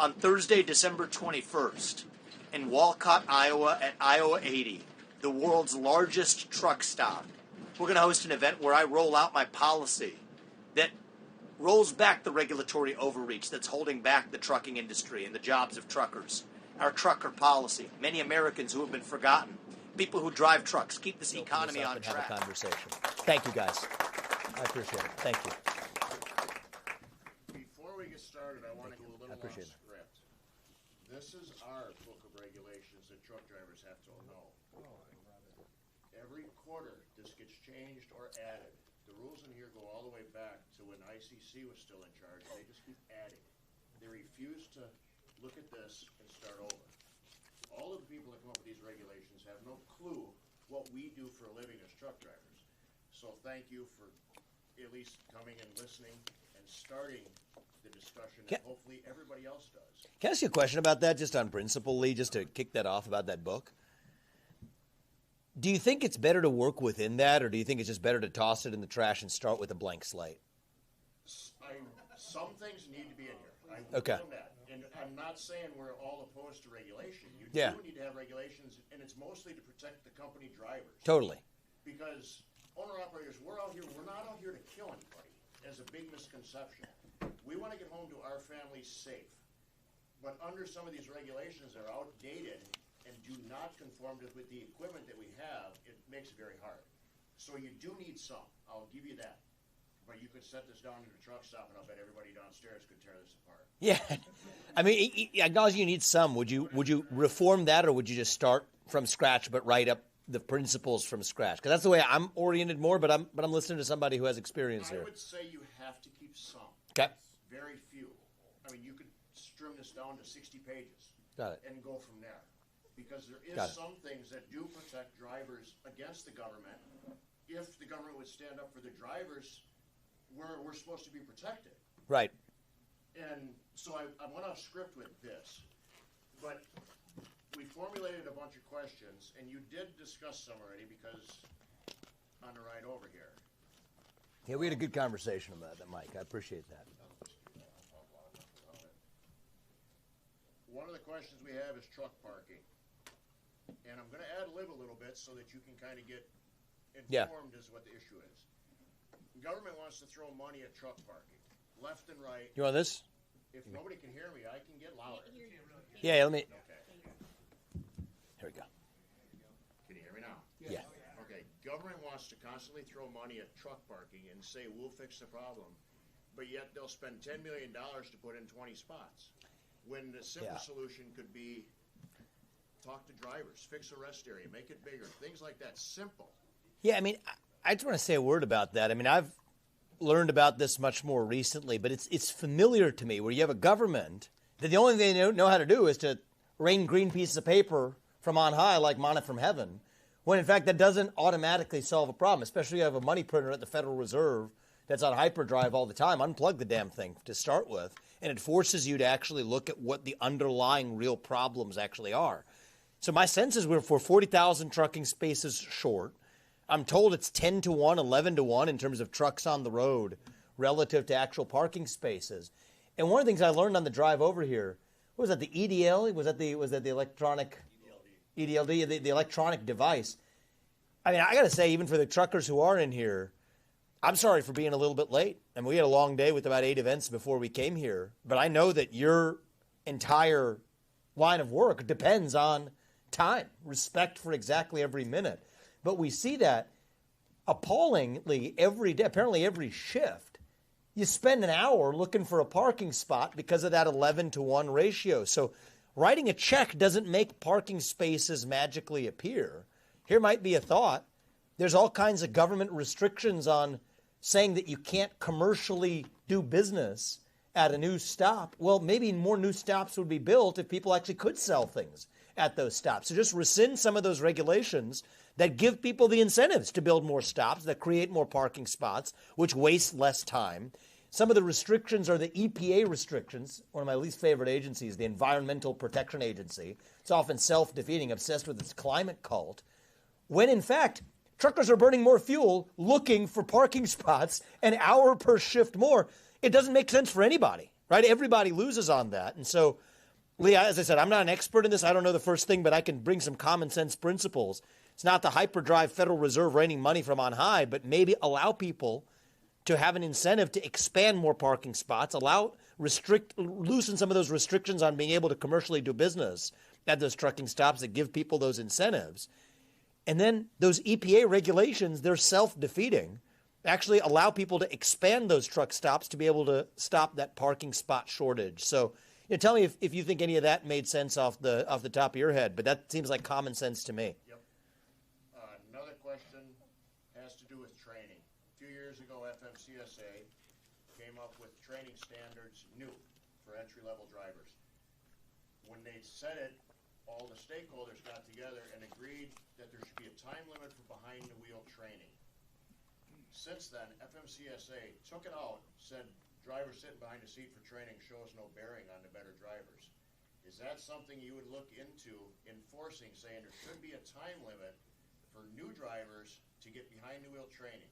on Thursday, December 21st, in Walcott, Iowa, at Iowa 80, the world's largest truck stop. We're going to host an event where I roll out my policy that rolls back the regulatory overreach that's holding back the trucking industry and the jobs of truckers. Our trucker policy. Many Americans who have been forgotten. People who drive trucks. Keep this economy on track. Have a conversation. Thank you, guys. I appreciate it. Thank you. Before we get started, I want to go a little off script. This is our book of regulations that truck drivers have to know. Every quarter, this gets changed or added. The rules in here go all the way back to when ICC was still in charge, and they just keep adding. They refuse to look at this and start over. All of the people that come up with these regulations have no clue what we do for a living as truck drivers. So thank you for at least coming and listening and starting the discussion, and hopefully everybody else does. Can I ask you a question about that, just on principle, Lee, just to kick that off about that book? Do you think it's better to work within that, or do you think it's just better to toss it in the trash and start with a blank slate? Some things need to be in here. I will Okay. know that. And I'm not saying we're all opposed to regulation. You Yeah. do need to have regulations, and it's mostly to protect the company drivers. Totally. Because owner-operators, we're not out here to kill anybody, as a big misconception. We want to get home to our families safe. But under some of these regulations that are outdated and do not conform with the equipment that we have, it makes it very hard. So you do need some. I'll give you that. But you could set this down in a truck stop, and I'll bet everybody downstairs could tear this apart. Yeah. I mean, I acknowledge you need some. Would you reform that, or would you just start from scratch but write up the principles from scratch? Because that's the way I'm oriented more, but I'm listening to somebody who has experience here. I would say you have to keep some. Okay. Very few. I mean, you could trim this down to 60 pages. Got it. And go from there. Because there is some things that do protect drivers against the government. If the government would stand up for the drivers, we're supposed to be protected. Right. And so I went off script with this. But we formulated a bunch of questions, and you did discuss some already because on the ride over here. Yeah, we had a good conversation about that, Mike. I appreciate that. One of the questions we have is truck parking. And I'm going to ad-lib a little bit so that you can kind of get informed as what the issue is. The government wants to throw money at truck parking, left and right. You want this? If nobody can hear me, I can get louder. Yeah, let me. Okay. Here we go. Can you hear me now? Yeah. Okay. Government wants to constantly throw money at truck parking and say we'll fix the problem, but yet they'll spend $10 million to put in 20 spots. When the simple solution could be talk to drivers, fix a rest area, make it bigger, things like that. Simple. Yeah, I mean, I just want to say a word about that. I mean, I've learned about this much more recently, but it's familiar to me where you have a government that the only thing they know how to do is to rain green pieces of paper from on high like manna from heaven, when in fact that doesn't automatically solve a problem, especially if you have a money printer at the Federal Reserve that's on hyperdrive all the time. Unplug the damn thing to start with, and it forces you to actually look at what the underlying real problems actually are. So my sense is we're 40,000 trucking spaces short. I'm told it's 10 to 1, 11 to 1 in terms of trucks on the road relative to actual parking spaces. And one of the things I learned on the drive over here, what was that, the EDL? Was that the electronic? EDLD, the electronic device. I mean, I got to say, even for the truckers who are in here, I'm sorry for being a little bit late. I mean, we had a long day with about 8 events before we came here, but I know that your entire line of work depends on time, respect for exactly every minute. But we see that appallingly every day, apparently every shift. You spend an hour looking for a parking spot because of that 11 to 1 ratio. So writing a check doesn't make parking spaces magically appear. Here might be a thought. There's all kinds of government restrictions on saying that you can't commercially do business at a new stop. Well, maybe more new stops would be built if people actually could sell things at those stops. So just rescind some of those regulations that give people the incentives to build more stops, that create more parking spots, which waste less time. Some of the restrictions are the EPA restrictions, one of my least favorite agencies, the Environmental Protection Agency. It's often self-defeating, obsessed with its climate cult, when in fact, truckers are burning more fuel looking for parking spots an hour per shift more. It doesn't make sense for anybody, right? Everybody loses on that. And so, Lee, as I said, I'm not an expert in this. I don't know the first thing, but I can bring some common sense principles. It's not the hyperdrive Federal Reserve raining money from on high, but maybe allow people to have an incentive to expand more parking spots, loosen some of those restrictions on being able to commercially do business at those trucking stops that give people those incentives. And then those EPA regulations, they're self-defeating, actually allow people to expand those truck stops to be able to stop that parking spot shortage. So tell me if you think any of that made sense off the top of your head, but that seems like common sense to me. Yep. Another question has to do with training. A few years ago, FMCSA came up with training standards new for entry-level drivers. When they said it, all the stakeholders got together and agreed that there should be a time limit for behind-the-wheel training. Since then, FMCSA took it out, said drivers sitting behind the seat for training shows no bearing on the better drivers. Is that something you would look into enforcing, saying there should be a time limit for new drivers to get behind-the-wheel training?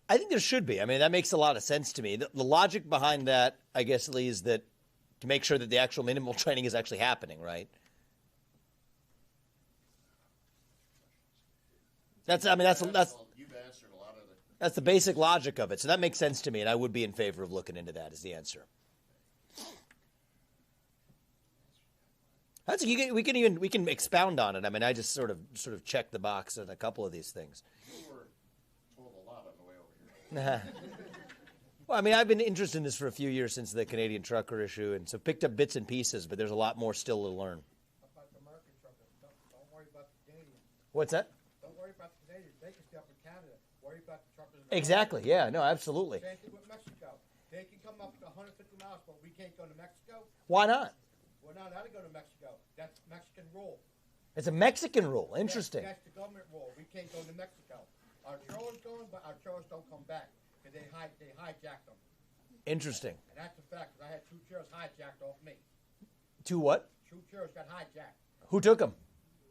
I think there should be. I mean, that makes a lot of sense to me. The logic behind that, I guess, Lee, is that to make sure that the actual minimal training is actually happening, right? That's You've answered a lot of the. That's the basic logic of it. So that makes sense to me, and I would be in favor of looking into that. Is the answer? We can expound on it. I mean, I just sort of checked the box on a couple of these things. You were told a lot on the way over here. Well, I mean, I've been interested in this for a few years since the Canadian trucker issue, and so picked up bits and pieces, but there's a lot more still to learn. About the American truckers, don't worry about the Canadians. What's that? Don't worry about the Canadians. They can stay up in Canada. Worry about the truckers. Exactly. Yeah. No. Absolutely. Same thing with Mexico. They can come up to 150 miles, but we can't go to Mexico. Why not? We're not allowed to go to Mexico. That's Mexican rule. It's a Mexican rule. Interesting. That's the government rule. We can't go to Mexico. Our trailers going, but our trailers don't come back because they hijacked them. Interesting. And that's a fact. Because I had 2 trailers hijacked off me. 2 what? 2 trailers got hijacked. Who took them?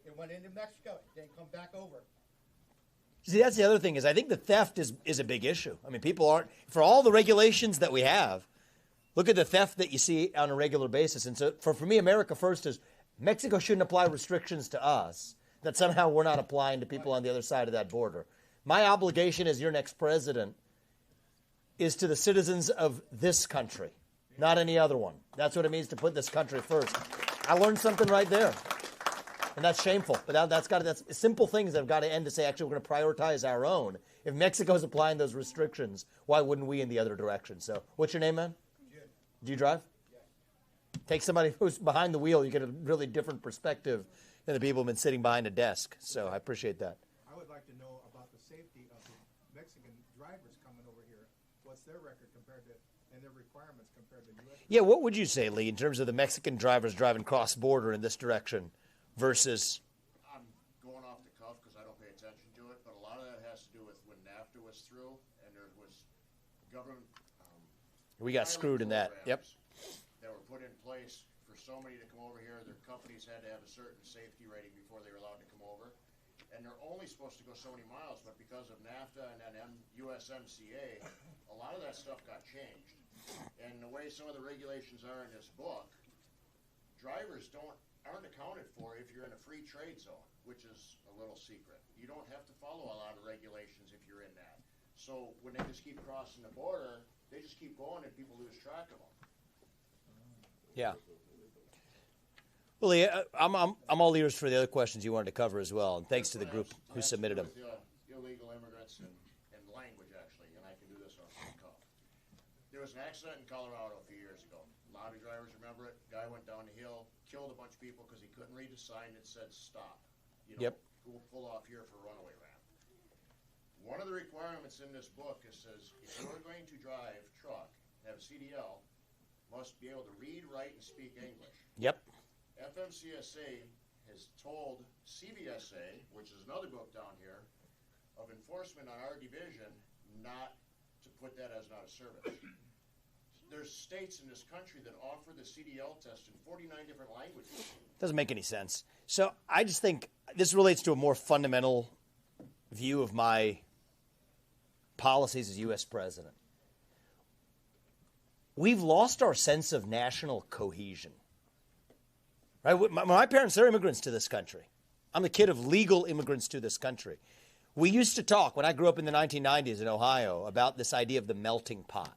They went into Mexico. They didn't come back over. See, that's the other thing is I think the theft is a big issue. I mean, people aren't, for all the regulations that we have, look at the theft that you see on a regular basis. And so for me, America First is Mexico shouldn't apply restrictions to us that somehow we're not applying to people on the other side of that border. My obligation as your next president is to the citizens of this country, not any other one. That's what it means to put this country first. I learned something right there. And that's shameful. But that's simple things that have got to end to say, actually, we're going to prioritize our own. If Mexico's applying those restrictions, why wouldn't we in the other direction? So what's your name, man? Jim. Do you drive? Yes. Take somebody who's behind the wheel, you get a really different perspective than the people who've been sitting behind a desk. So I appreciate that. I would like to know about the safety of the Mexican drivers coming over here. What's their record compared to, and their requirements compared to U.S.? Yeah, what would you say, Lee, in terms of the Mexican drivers driving cross-border in this direction versus... I'm going off the cuff because I don't pay attention to it, but a lot of that has to do with when NAFTA was through and there was government... we got screwed in that. Yep. That were put in place for somebody to come over here. Their companies had to have a certain safety rating before they were allowed to come over. And they're only supposed to go so many miles, but because of NAFTA and then USMCA, a lot of that stuff got changed. And the way some of the regulations are in this book, drivers aren't accounted for if you're in a free trade zone, which is a little secret. You don't have to follow a lot of regulations if you're in that. So when they just keep crossing the border, they just keep going and people lose track of them. Yeah. Well, Lee, I'm all ears for the other questions you wanted to cover as well, and thanks to the group who submitted them. Illegal immigrants and language, actually, and I can do this off the cuff. There was an accident in Colorado a few years ago. A lot of drivers remember it. Guy went down the hill, killed a bunch of people because he couldn't read the sign that said stop. Yep. We'll pull off here for a runaway ramp. One of the requirements in this book says if you're going to drive truck, have a CDL, must be able to read, write, and speak English. Yep. FMCSA has told CVSA, which is another book down here, of enforcement on our division, not to put that as not a service. There's states in this country that offer the CDL test in 49 different languages. Doesn't make any sense. So I just think this relates to a more fundamental view of my policies as U.S. president. we've lost our sense of national cohesion. Right? My parents, they're immigrants to this country. I'm a kid of legal immigrants to this country. We used to talk, when I grew up in the 1990s in Ohio, about this idea of the melting pot.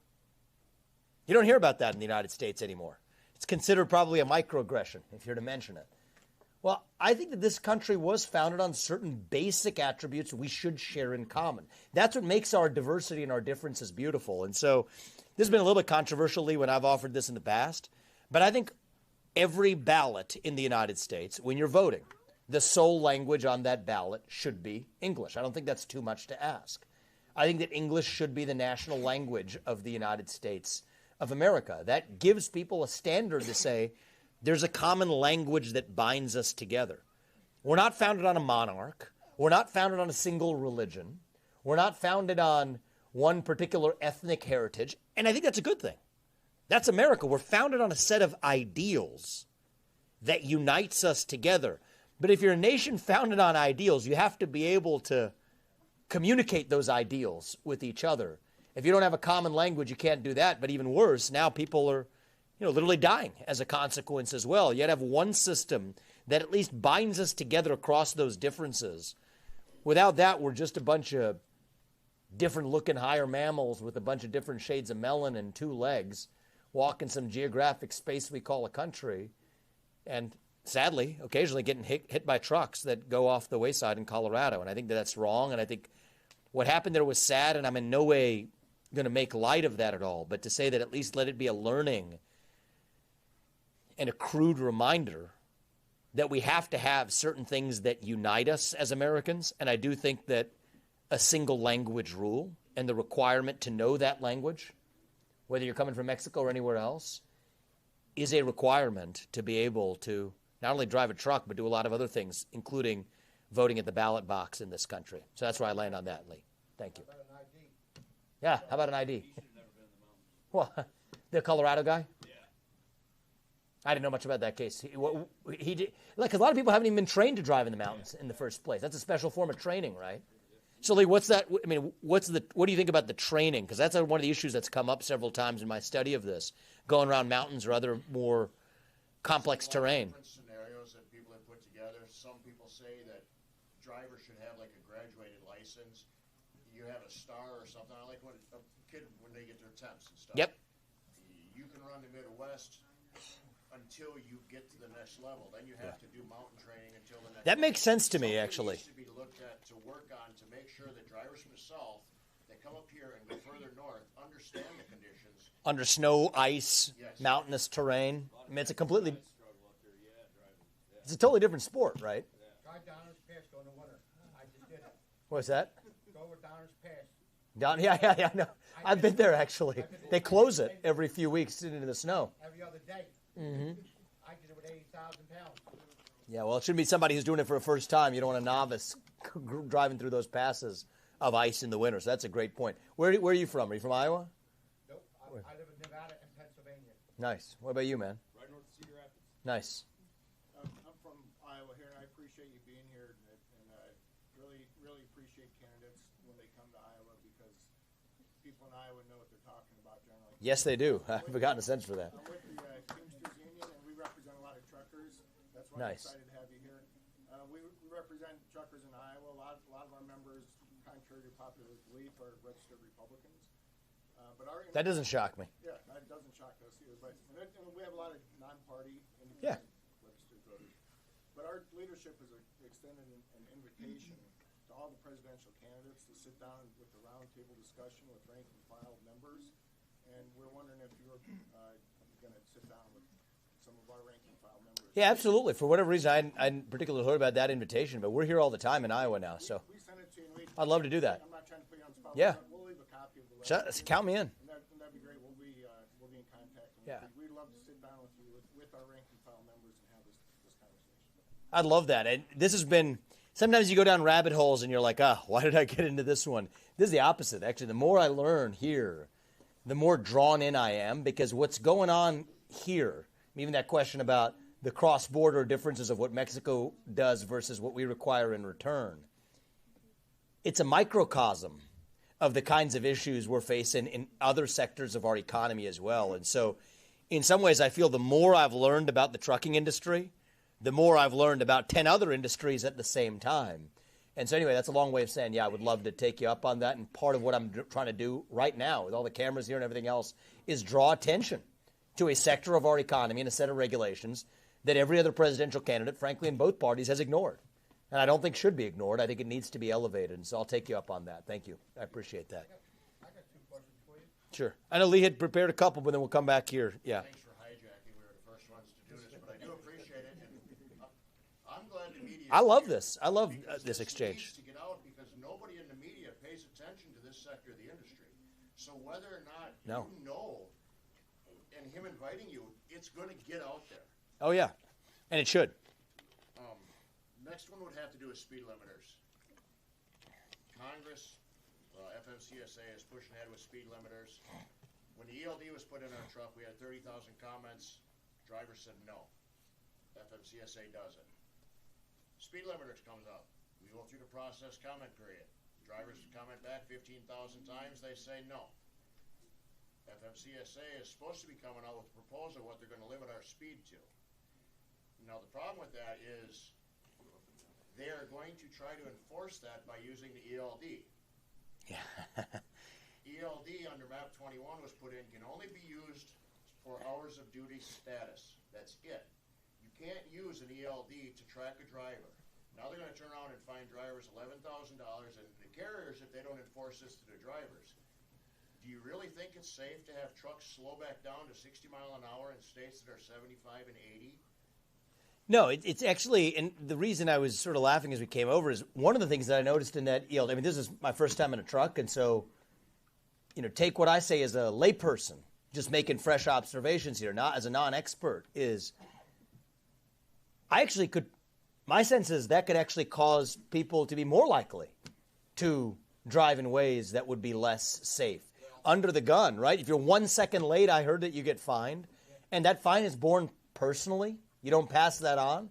You don't hear about that in the United States anymore. It's considered probably a microaggression, if you're to mention it. Well, I think that this country was founded on certain basic attributes we should share in common. That's what makes our diversity and our differences beautiful. And so this has been a little bit controversially when I've offered this in the past, but I think every ballot in the United States, when you're voting, the sole language on that ballot should be English. I don't think that's too much to ask. I think that English should be the national language of the United States of America. That gives people a standard to say there's a common language that binds us together. We're not founded on a monarch. We're not founded on a single religion. We're not founded on one particular ethnic heritage. And I think that's a good thing. That's America. We're founded on a set of ideals that unites us together. But if you're a nation founded on ideals, you have to be able to communicate those ideals with each other. If you don't have a common language, you can't do that. But even worse, now people are, literally dying as a consequence as well. You got to have one system that at least binds us together across those differences. Without that, we're just a bunch of different looking higher mammals with a bunch of different shades of melon and two legs, walking some geographic space we call a country, and sadly, occasionally getting hit by trucks that go off the wayside in Colorado. And I think that's wrong. And I think what happened there was sad, and I'm in no way going to make light of that at all. But to say that at least let it be a learning and a crude reminder that we have to have certain things that unite us as Americans. And I do think that a single language rule and the requirement to know that language, whether you're coming from Mexico or anywhere else, is a requirement to be able to not only drive a truck, but do a lot of other things, including voting at the ballot box in this country. So that's where I land on that, Lee. Thank you. How about an ID? Yeah, how about an ID? Well, the Colorado guy? Yeah. I didn't know much about that case. He did, like, a lot of people haven't even been trained to drive in the mountains in the first place. That's a special form of training, right? So, Lee, what's that? I mean, what do you think about the training? Because that's one of the issues that's come up several times in my study of this, going around mountains or other more complex terrain. Different scenarios that people have put together. Some people say that drivers should have like a graduated license. You have a star or something. I like when a kid, when they get their temps and stuff. Yep. You can run the Midwest until you get to the next level. Then you have to do mountain training until the next That makes sense to me, Something actually. needs to be looked at to work on to make sure that drivers from the south that come up here and go further north understand the conditions. Under snow, ice, Yes. mountainous terrain. I mean, it's a totally different sport, right? Drive Donner's Pass during the winter. I just did it. What's that? Go over Donner's Pass. Down, yeah, no. I've been there, actually. They close it every few weeks into the snow. Every other day. Mm-hmm. I did it with 80,000 pounds. Yeah, well, it shouldn't be somebody who's doing it for a first time. You don't want a novice driving through those passes of ice in the winter. So that's a great point. Where are you from? Are you from Iowa? Nope. I live in Nevada and Pennsylvania. Nice. What about you, man? Right north of Cedar Rapids. Nice. I'm from Iowa here, and I appreciate you being here, and I really appreciate candidates when they come to Iowa because people in Iowa know what they're talking about generally. Yes, they do. I've gotten a sense for that. I'm with the Teamsters Union, and we represent a lot of truckers. That's why Nice. I'm excited to have you here. We represent truckers in Iowa. A lot of our members, contrary to popular belief, are registered Republicans. But That doesn't shock me. yeah, that doesn't shock us either. But we have a lot of non-party Yeah. independent registered voters. But our leadership has extended an invitation to all the presidential candidates to sit down with a roundtable discussion with rank and file members. And we're wondering if you're going to sit down with some of our rank and file members. Yeah, absolutely. For whatever reason, I hadn't particularly heard about that invitation, but we're here all the time in Iowa now, so We sent it to you. And I'd love to do that. I'm not trying to put you on the spot. Yeah. We'll leave a copy of the letter. Count me in. And that'd be great. We'll be in contact. And Yeah. We'd love to sit down with you with our rank and file members and have this conversation. I'd love that. And this has been, sometimes you go down rabbit holes and you're like, why did I get into this one? This is the opposite, actually. The more I learn here, the more drawn in I am, because what's going on here, even that question about the cross-border differences of what Mexico does versus what we require in return, it's a microcosm of the kinds of issues we're facing in other sectors of our economy as well. And so in some ways, I feel the more I've learned about the trucking industry, the more I've learned about 10 other industries at the same time. And so anyway, that's a long way of saying, yeah, I would love to take you up on that. And part of what I'm trying to do right now with all the cameras here and everything else is draw attention to a sector of our economy and a set of regulations that every other presidential candidate, frankly, in both parties has ignored. And I don't think should be ignored. I think it needs to be elevated. And so I'll take you up on that. Thank you. I appreciate that. I got two questions for you. Sure. I know Lee had prepared a couple, but then we'll come back here. Yeah. Thanks for hijacking. We were the first ones to do this, but I do appreciate it. And I'm glad the media. I love this. I love because this exchange. needs to get out because nobody in the media pays attention to this sector of the industry. So whether or not No. you know, and him inviting you, it's going to get out there. Oh, yeah. And it should. Next one would have to do with speed limiters. Congress, FMCSA is pushing ahead with speed limiters. When the ELD was put in our truck, we had 30,000 comments. Drivers said no. FMCSA does it. Speed limiters comes up. We go through the process comment period. Drivers comment back 15,000 times. They say no. FMCSA is supposed to be coming out with a proposal what they're going to limit our speed to. Now the problem with that is they are going to try to enforce that by using the ELD. Yeah. ELD under map 21 was put in can only be used for hours of duty status. That's it. You can't use an ELD to track a driver. Now they're going to turn around and fine drivers $11,000 and the carriers if they don't enforce this to their drivers. Do you really think it's safe to have trucks slow back down to 60 mile an hour in states that are 75 and 80? No, it's actually, and the reason I was sort of laughing as we came over is one of the things that I noticed in that ELD. I mean, this is my first time in a truck, and so, take what I say as a layperson, just making fresh observations here, not as a non-expert, is I actually could, my sense is that could actually cause people to be more likely to drive in ways that would be less safe. Under the gun, right? If you're 1 second late, I heard that you get fined, and that fine is borne personally. You don't pass that on.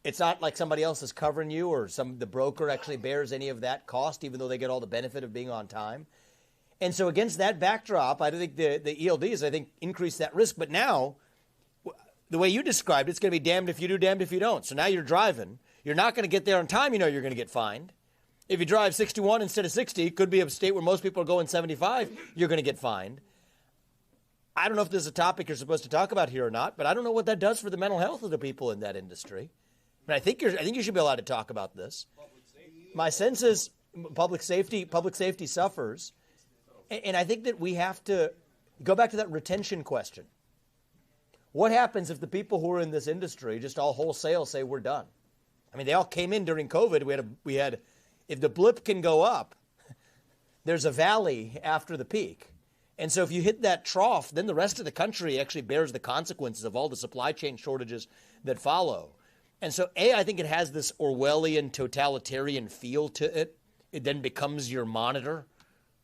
It's not like somebody else is covering you or the broker actually bears any of that cost, even though they get all the benefit of being on time. And so against that backdrop, I think the ELDs, increase that risk. But now, the way you described it, it's going to be damned if you do, damned if you don't. So now you're driving. You're not going to get there on time. You're going to get fined. If you drive 61 instead of 60, it could be a state where most people are going 75, you're going to get fined. I don't know if this is a topic you're supposed to talk about here or not, but I don't know what that does for the mental health of the people in that industry. I think you should be allowed to talk about this. My sense is public safety suffers, and I think that we have to go back to that retention question. What happens if the people who are in this industry just all wholesale say we're done? I mean, they all came in during COVID. We had if the blip can go up, there's a valley after the peak. And so if you hit that trough, then the rest of the country actually bears the consequences of all the supply chain shortages that follow. And so, I think it has this Orwellian totalitarian feel to it. It then becomes your monitor,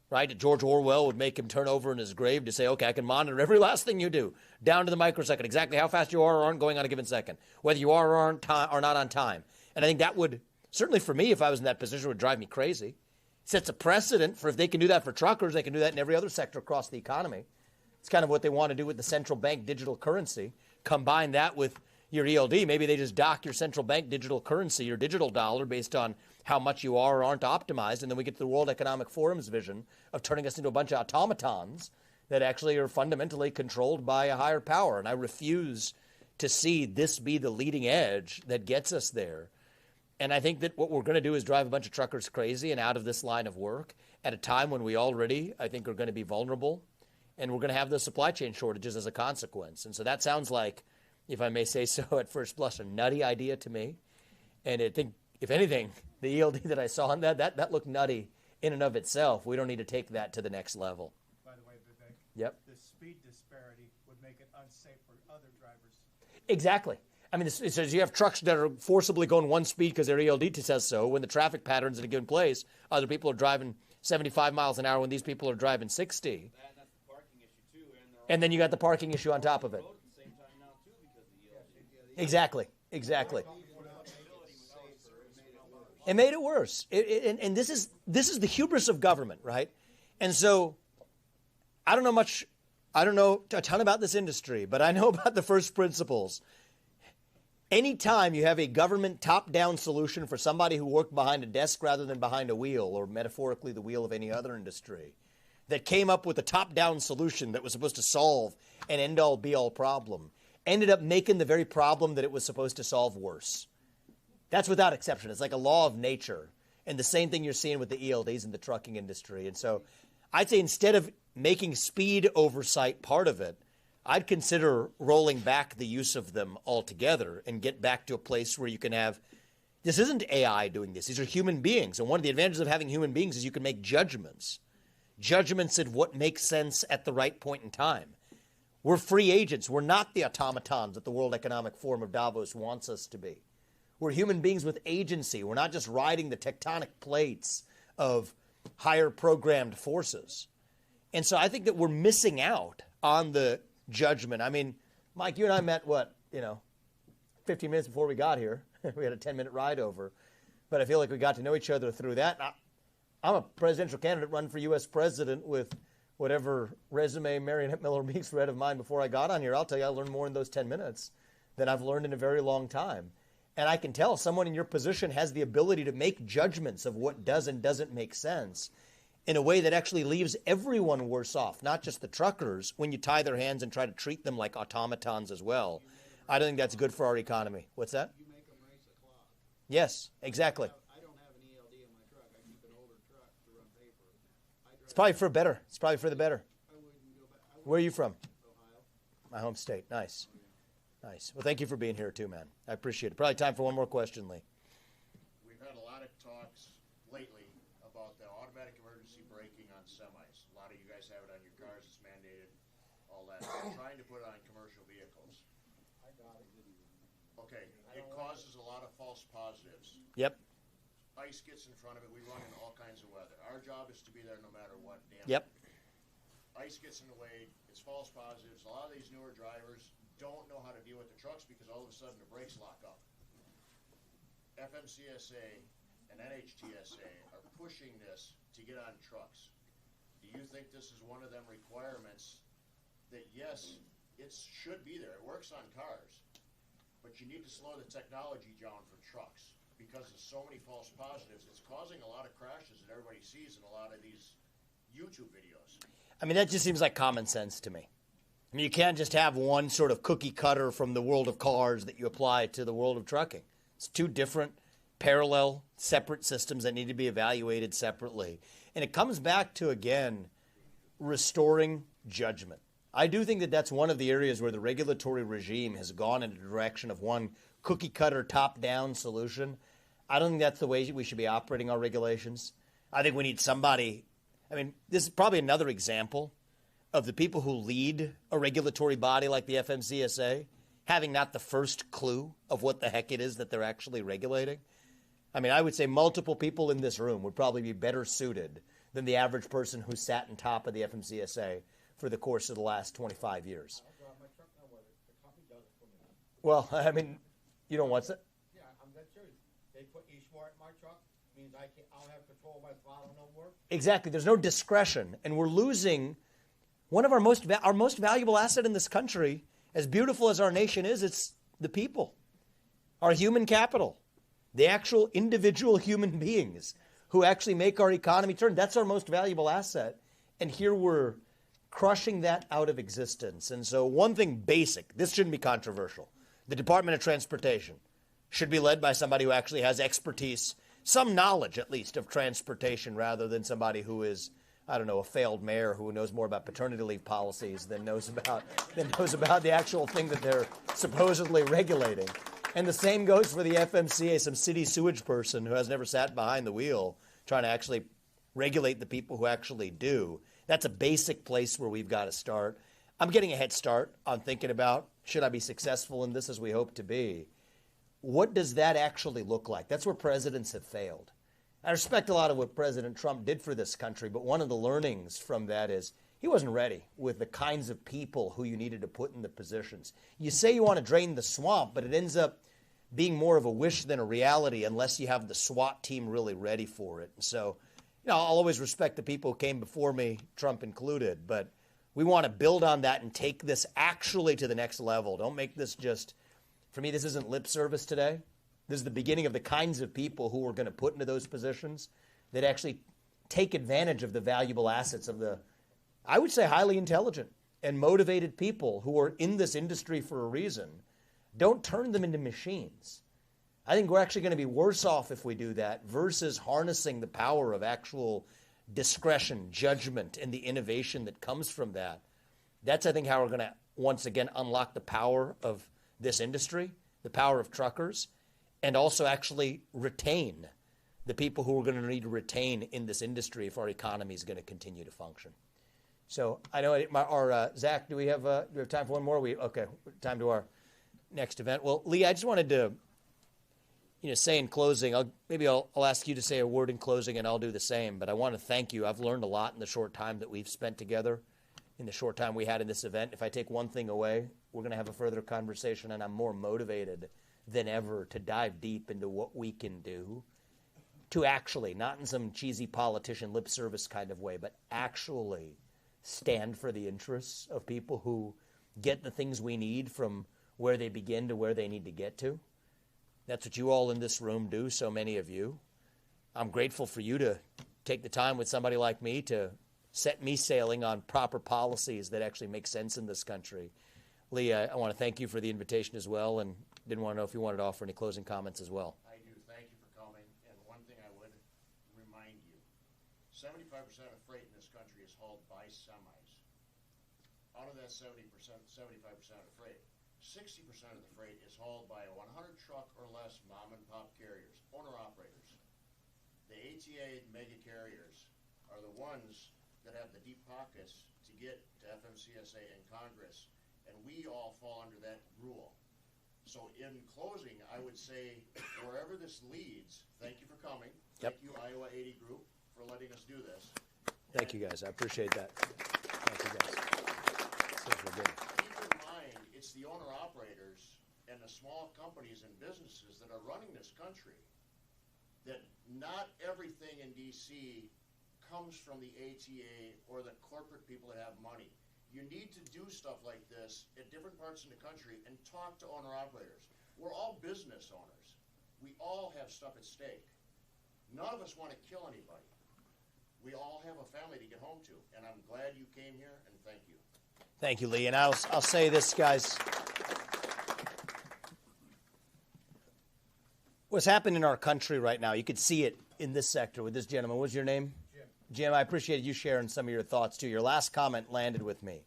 right? George Orwell would make him turn over in his grave to say, okay, I can monitor every last thing you do, down to the microsecond, exactly how fast you are or aren't going on a given second, whether you are or are not on time. And I think that would, certainly for me, if I was in that position, would drive me crazy. Sets a precedent for if they can do that for truckers, they can do that in every other sector across the economy. It's kind of what they want to do with the central bank digital currency. Combine that with your ELD. Maybe they just dock your central bank digital currency, your digital dollar, based on how much you are or aren't optimized. And then we get to the World Economic Forum's vision of turning us into a bunch of automatons that actually are fundamentally controlled by a higher power. And I refuse to see this be the leading edge that gets us there. And I think that what we're going to do is drive a bunch of truckers crazy and out of this line of work at a time when we already, I think, are going to be vulnerable. And we're going to have the supply chain shortages as a consequence. And so that sounds like, if I may say so at first blush, a nutty idea to me. And I think, if anything, the ELD that I saw on that looked nutty in and of itself. We don't need to take that to the next level. By the way, Vivek, yep. The speed disparity would make it unsafe for other drivers. Exactly. I mean, it says you have trucks that are forcibly going one speed because their ELD says so. When the traffic patterns in a given place, other people are driving 75 miles an hour when these people are driving 60. And that's the parking issue, too. And then you got the parking issue on top of it. At the same time now, too, because of the ELD. Exactly. It made it worse. And this is the hubris of government, right? And so I don't know a ton about this industry, but I know about the first principles. Anytime you have a government top-down solution for somebody who worked behind a desk rather than behind a wheel, or metaphorically the wheel of any other industry, that came up with a top-down solution that was supposed to solve an end-all, be-all problem, ended up making the very problem that it was supposed to solve worse. That's without exception. It's like a law of nature. And the same thing you're seeing with the ELDs in the trucking industry. And so I'd say instead of making speed oversight part of it, I'd consider rolling back the use of them altogether and get back to a place where you can have, this isn't AI doing this. These are human beings. And one of the advantages of having human beings is you can make judgments. Judgments of what makes sense at the right point in time. We're free agents. We're not the automatons that the World Economic Forum of Davos wants us to be. We're human beings with agency. We're not just riding the tectonic plates of higher programmed forces. And so I think that we're missing out on the judgment. I mean, Mike, you and I met, 15 minutes before we got here. We had a 10-minute ride over. But I feel like we got to know each other through that. I'm a presidential candidate running for U.S. president with whatever resume Marionette Miller Meeks read of mine before I got on here. I'll tell you, I learned more in those 10 minutes than I've learned in a very long time. And I can tell someone in your position has the ability to make judgments of what does and doesn't make sense in a way that actually leaves everyone worse off, not just the truckers, when you tie their hands and try to treat them like automatons as well. I don't think that's good for our economy. What's that? You make them race a clock. Yes, exactly. I don't have an ELD in my truck. I keep an older truck to run paper. It's probably for better. It's probably for the better. I wouldn't go back. Where are you from? Ohio. My home state. Nice. Nice. Well, thank you for being here too, man. I appreciate it. Probably time for one more question, Lee. We've had a lot of talks lately about the automatic emergency braking on semis. A lot of you guys have it on your cars. It's mandated, all that. We're trying to put it on commercial vehicles. I got it. Okay, it causes a lot of false positives. Yep. Ice gets in front of it. We run in all kinds of weather. Our job is to be there no matter what. Yep. Ice gets in the way. It's false positives. A lot of these newer drivers don't know how to deal with the trucks because all of a sudden the brakes lock up. FMCSA and NHTSA are pushing this to get on trucks. Do you think this is one of them requirements that, yes, it should be there? It works on cars. But you need to slow the technology down for trucks because of so many false positives. It's causing a lot of crashes that everybody sees in a lot of these YouTube videos. I mean, that just seems like common sense to me. I mean, you can't just have one sort of cookie cutter from the world of cars that you apply to the world of trucking. It's two different, parallel, separate systems that need to be evaluated separately. And it comes back to, again, restoring judgment. I do think that that's one of the areas where the regulatory regime has gone in the direction of one cookie cutter top-down solution. I don't think that's the way we should be operating our regulations. I think we need somebody. I mean, this is probably another example of the people who lead a regulatory body like the FMCSA having not the first clue of what the heck it is that they're actually regulating. I mean, I would say multiple people in this room would probably be better suited than the average person who sat on top of the FMCSA for the course of the last 25 years. I'll drive my truck now with it. The company does it for me. Well, I mean, you don't want it? Yeah, I'm dead serious. They put eSmart in my truck, means I'll have control of my throttle no more. Exactly. There's no discretion, and we're losing one of our most valuable asset in this country. As beautiful as our nation is, it's the people, our human capital, the actual individual human beings who actually make our economy turn. That's our most valuable asset, and here we're crushing that out of existence. And so one thing basic, this shouldn't be controversial. The Department of Transportation should be led by somebody who actually has expertise, some knowledge at least of transportation rather than somebody who is, I don't know, a failed mayor who knows more about paternity leave policies than knows about the actual thing that they're supposedly regulating. And the same goes for the FMCA, some city sewage person who has never sat behind the wheel trying to actually regulate the people who actually do. That's a basic place where we've got to start. I'm getting a head start on thinking about, should I be successful in this as we hope to be? What does that actually look like? That's where presidents have failed. I respect a lot of what President Trump did for this country, but one of the learnings from that is he wasn't ready with the kinds of people who you needed to put in the positions. You say you want to drain the swamp, but it ends up being more of a wish than a reality unless you have the SWAT team really ready for it. And so, I'll always respect the people who came before me, Trump included, but we want to build on that and take this actually to the next level. Don't make this just, for me, this isn't lip service today. This is the beginning of the kinds of people who we're going to put into those positions that actually take advantage of the valuable assets of the, I would say, highly intelligent and motivated people who are in this industry for a reason. Don't turn them into machines. I think we're actually going to be worse off if we do that versus harnessing the power of actual discretion, judgment, and the innovation that comes from that. That's, I think, how we're going to, once again, unlock the power of this industry, the power of truckers, and also actually retain the people who we're going to need to retain in this industry if our economy is going to continue to function. So I know Zach, do we have time for one more? Okay, time to our next event. Well, Lee, I just wanted to say in closing, I'll ask you to say a word in closing and I'll do the same, but I want to thank you. I've learned a lot in the short time that we've spent together, in the short time we had in this event. If I take one thing away, we're going to have a further conversation, and I'm more motivated than ever to dive deep into what we can do to actually, not in some cheesy politician lip service kind of way, but actually stand for the interests of people who get the things we need from where they begin to where they need to get to. That's what you all in this room do, so many of you. I'm grateful for you to take the time with somebody like me to set me sailing on proper policies that actually make sense in this country. Lee, I want to thank you for the invitation as well, and didn't want to know if you wanted to offer any closing comments as well. I do. Thank you for coming. And one thing I would remind you, 75% of freight in this country is hauled by semis. Out of that 75% of freight, 60% of the freight is hauled by 100 truck or less mom-and-pop carriers, owner-operators. The ATA mega carriers are the ones that have the deep pockets to get to FMCSA and Congress, and we all fall under that rule. So in closing, I would say, wherever this leads, thank you for coming. Yep. Thank you, Iowa 80 Group, for letting us do this. Thank you, guys. I appreciate that. Thank you, guys. Sounds real good. Keep in mind, it's the owner-operators and the small companies and businesses that are running this country, that not everything in D.C. comes from the ATA or the corporate people that have money. You need to do stuff like this at different parts in the country and talk to owner-operators. We're all business owners. We all have stuff at stake. None of us want to kill anybody. We all have a family to get home to, and I'm glad you came here, and thank you. Thank you, Lee. And I'll say this, guys. What's happened in our country right now, you could see it in this sector with this gentleman. What's your name? Jim, I appreciate you sharing some of your thoughts, too. Your last comment landed with me.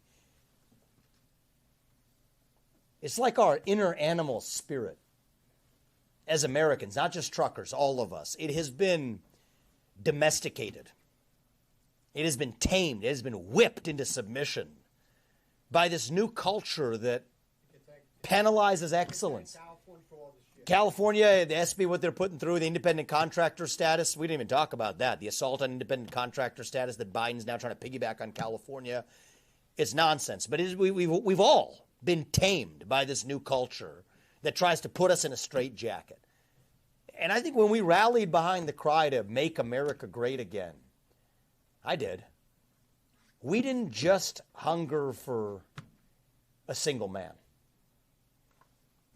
It's like our inner animal spirit as Americans, not just truckers, all of us. It has been domesticated. It has been tamed. It has been whipped into submission by this new culture that penalizes excellence. California, the SB, what they're putting through, the independent contractor status, we didn't even talk about that. The assault on independent contractor status that Biden's now trying to piggyback on California. It's nonsense. But we've all been tamed by this new culture that tries to put us in a straitjacket. And I think when we rallied behind the cry to make America great again, I did. We didn't just hunger for a single man.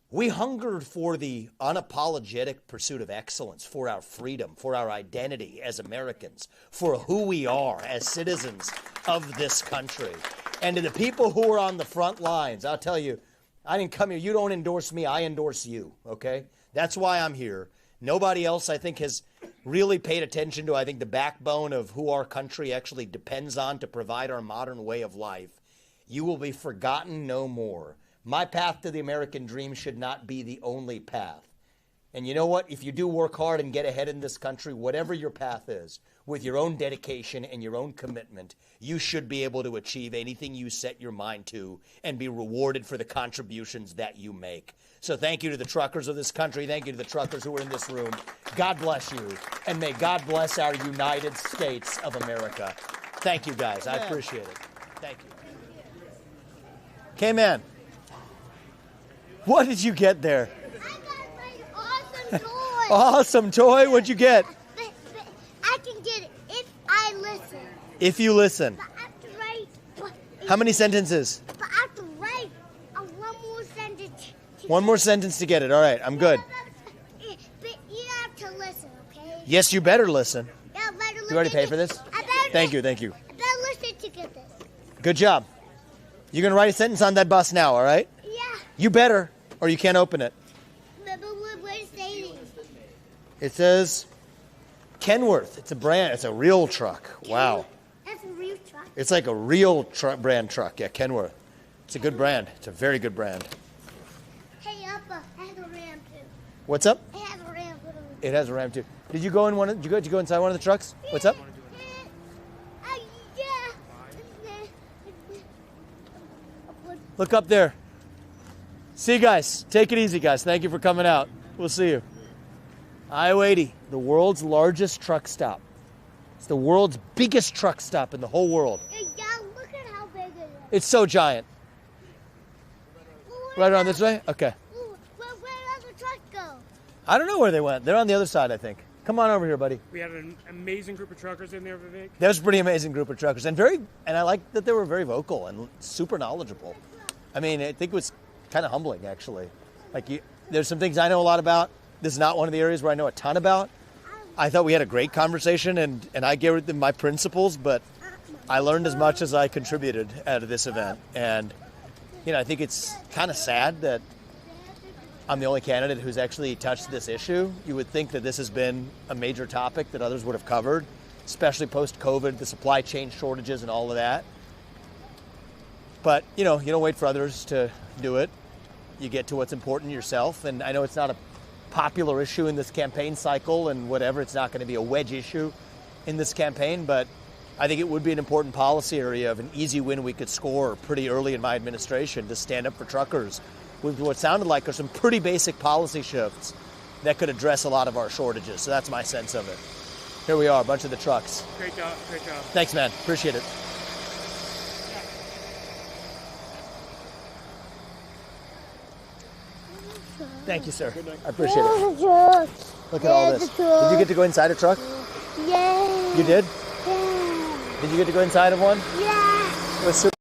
We hungered for the unapologetic pursuit of excellence, for our freedom, for our identity as Americans, for who we are as citizens of this country. And to the people who are on the front lines, I'll tell you, I didn't come here. You don't endorse me. I endorse you, okay? That's why I'm here. Nobody else, I think, has really paid attention to, I think, the backbone of who our country actually depends on to provide our modern way of life. You will be forgotten no more. My path to the American dream should not be the only path. And you know what? If you do work hard and get ahead in this country, whatever your path is, with your own dedication and your own commitment, you should be able to achieve anything you set your mind to and be rewarded for the contributions that you make. So thank you to the truckers of this country. Thank you to the truckers who are in this room. God bless you, and may God bless our United States of America. Thank you, guys. I appreciate it. Thank you. K-Man. What did you get there? I got an awesome toy. Awesome toy? What'd you get? I can get it. If you listen. But I have to write. How many sentences? But I have to write one more sentence. One more sentence to get it. All right, I'm good. But you have to listen, okay? Yes, you better listen. Yeah, I better listen. You already paid for this? I better, Thank you. I better listen to get this. Good job. You're going to write a sentence on that bus now, all right? Yeah. You better, or you can't open it. But what is saying? It says Kenworth. It's a brand. It's a real truck. Wow. That's a real truck. It's like a real brand truck. Yeah, Kenworth. It's a good brand. It's a very good brand. Hey, Uppa, it has a ram too. What's up? It has a ram too. It has a ram too. Did you go in one? Did you go inside one of the trucks? What's up? Yeah. Look up there. See you guys. Take it easy, guys. Thank you for coming out. We'll see you. Iowa 80, the world's largest truck stop. It's the world's biggest truck stop in the whole world. Yeah, look at how big it is. It's so giant. Right around this way? Okay. Where does the truck go? I don't know where they went. They're on the other side, I think. Come on over here, buddy. We had an amazing group of truckers in there, Vivek. That was a pretty amazing group of truckers, and I like that they were very vocal and super knowledgeable. I mean, I think it was kind of humbling, actually. There's some things I know a lot about. This is not one of the areas where I know a ton about. I thought we had a great conversation, and I gave them my principles, but I learned as much as I contributed out of this event. And, I think it's kind of sad that I'm the only candidate who's actually touched this issue. You would think that this has been a major topic that others would have covered, especially post-COVID, the supply chain shortages and all of that. But, you don't wait for others to do it. You get to what's important yourself. And I know it's not a popular issue in this campaign cycle and whatever. It's not going to be a wedge issue in this campaign, but I think it would be an important policy area of an easy win we could score pretty early in my administration to stand up for truckers with what sounded like are some pretty basic policy shifts that could address a lot of our shortages. So that's my sense of it. Here we are, a bunch of the trucks. Great job. Great job. Thanks, man. Appreciate it. Thank you, sir. I appreciate it. Look at all this. Did you get to go inside a truck? Yeah. You did? Yeah. Did you get to go inside of one? Yeah. It was super